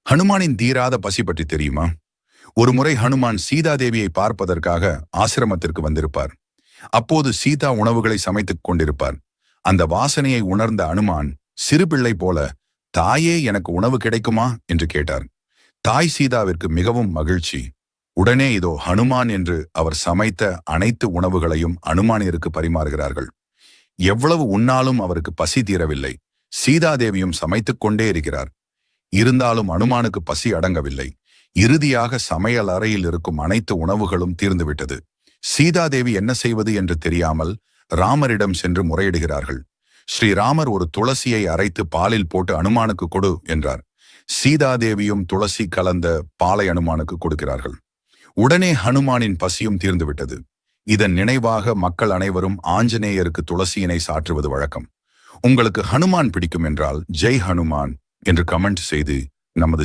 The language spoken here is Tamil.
ஹனுமானின் தீராத பசி பற்றி தெரியுமா? ஒருமுறை ஹனுமான் சீதா தேவியை பார்ப்பதற்காக ஆசிரமத்திற்கு வந்திருப்பார். அப்போது சீதா உணவுகளை சமைத்துக் கொண்டிருப்பார். அந்த வாசனையை உணர்ந்த அனுமான் சிறுபிள்ளை போல, தாயே, எனக்கு உணவு கிடைக்குமா என்று கேட்டார். தாய் சீதாவிற்கு மிகவும் மகிழ்ச்சி. உடனே இதோ ஹனுமான் என்று அவர் சமைத்த அனைத்து உணவுகளையும் அனுமானிற்கு பரிமாறுகிறார்கள். எவ்வளவு உண்ணாலும் அவருக்கு பசி தீரவில்லை. சீதாதேவியும் சமைத்துக் கொண்டே இருக்கிறார். இருந்தாலும் அனுமானுக்கு பசி அடங்கவில்லை. இறுதியாக சமையல் அறையில் இருக்கும் அனைத்து உணவுகளும் தீர்ந்துவிட்டது. சீதாதேவி என்ன செய்வது என்று தெரியாமல் ராமரிடம் சென்று முறையிடுகிறார்கள். ஸ்ரீராமர் ஒரு துளசியை அரைத்து பாலில் போட்டு அனுமானுக்கு கொடு என்றார். சீதாதேவியும் துளசி கலந்த பாலை அனுமானுக்கு கொடுக்கிறார்கள். உடனே ஹனுமானின் பசியும் தீர்ந்துவிட்டது. இதன் நினைவாக மக்கள் அனைவரும் ஆஞ்சநேயருக்கு துளசியினை சாற்றுவது வழக்கம். உங்களுக்கு ஹனுமான் பிடிக்கும் என்றால் ஜெய் ஹனுமான் என்று கமெண்ட் செய்து நமது